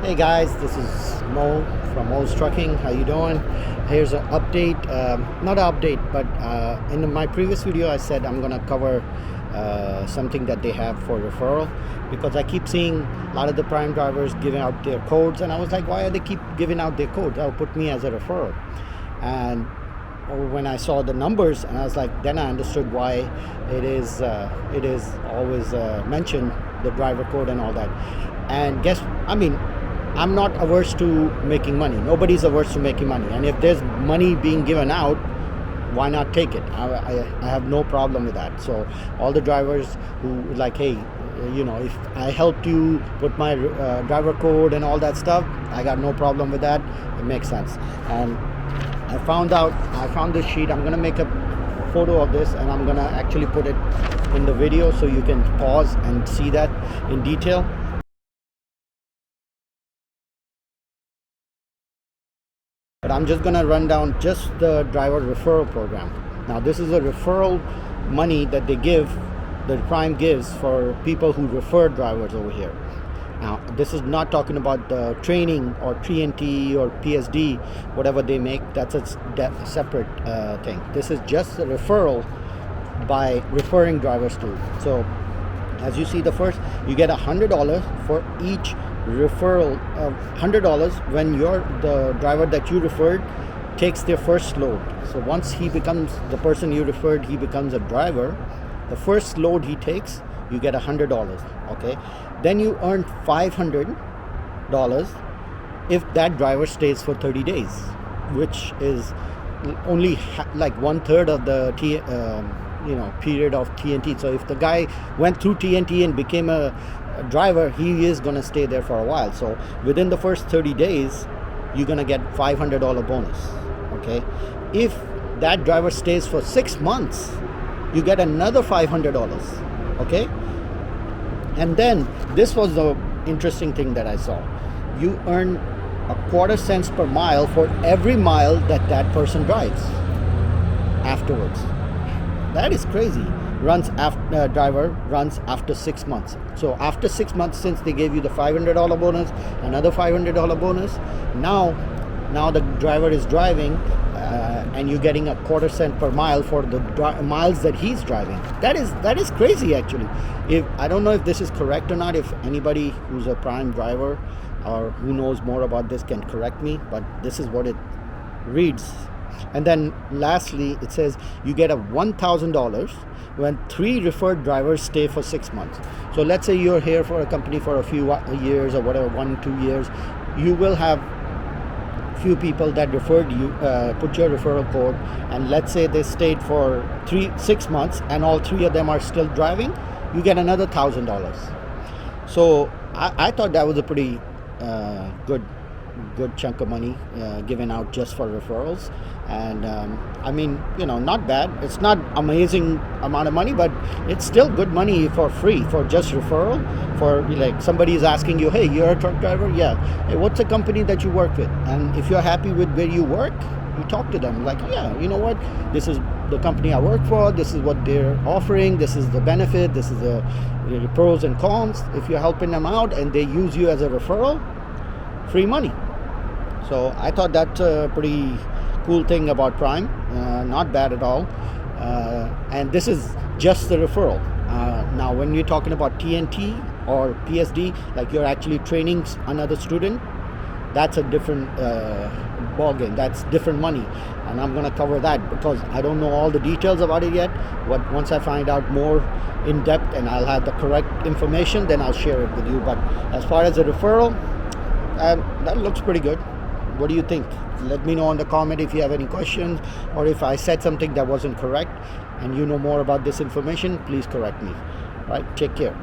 Hey guys, this is Mo from Mo's Trucking. How you doing? Here's an update. Not an update, but in my previous video, I said I'm gonna cover something that they have for referral, because I keep seeing a lot of the prime drivers giving out their codes, and I was like, why are they keep giving out their codes? That'll put me as a referral. And when I saw the numbers, and I was like, then I understood why it is always mentioned, the driver code and all that. And I'm not averse to making money. Nobody's averse to making money. And if there's money being given out, why not take it? I have no problem with that. So all the drivers who like, hey, if I helped you put my driver code and all that stuff, I got no problem with that. It makes sense. And I found this sheet. I'm gonna make a photo of this, and I'm gonna actually put it in the video so you can pause and see that in detail. But I'm just gonna run down just the driver referral program. Now this is a referral money that the Prime gives for people who refer drivers over here. Now this is not talking about the training or TNT or PSD, whatever they make. That's a separate thing. This is just a referral by referring drivers to. So as you see, you get $100 for each referral of $100 when the driver that you referred takes their first load. So once he becomes the person you referred, he becomes a driver. The first load he takes, you get $100. Okay, then you earn $500 if that driver stays for 30 days, which is only like 1/3 of the period of TNT. So if the guy went through TNT and became a driver, he is going to stay there for a while. So within the first 30 days, you're going to get $500 bonus. Okay, if that driver stays for 6 months, you get another $500. Okay, and then this was the interesting thing that I saw. You earn a quarter cents per mile for every mile that person drives afterwards. That is crazy. Driver runs after 6 months. So after 6 months, since they gave you the $500 bonus, another $500 bonus, now the driver is driving, and you're getting a quarter cent per mile for the miles that he's driving. That is crazy, actually. I don't know if this is correct or not. If anybody who's a prime driver or who knows more about this can correct me, but this is what it reads. And then lastly, it says you get a $1,000 when 3 referred drivers stay for 6 months. So let's say you're here for a company for a few years or whatever, 1-2 years. You will have few people that referred you, put your referral code, and let's say they stayed for 6 months and all 3 of them are still driving, you get another $1,000. So I thought that was a pretty good chunk of money given out just for referrals. And not bad. It's not amazing amount of money, but it's still good money for free, for just referral. For like somebody is asking you, hey, you're a truck driver? Yeah. Hey, what's a company that you work with? And if you're happy with where you work, you talk to them like, yeah, you know what, this is the company I work for, this is what they're offering, this is the benefit, this is the pros and cons. If you're helping them out and they use you as a referral, free money. So I thought that's a pretty cool thing about Prime. Not bad at all. And this is just the referral. Now when you're talking about TNT or PSD, like you're actually training another student, that's a different ballgame. That's different money, and I'm going to cover that because I don't know all the details about it yet. But once I find out more in depth and I'll have the correct information, then I'll share it with you. But as far as a referral, that looks pretty good. What do you think? Let me know in the comment if you have any questions, or if I said something that wasn't correct and you know more about this information, please correct me. All right, take care.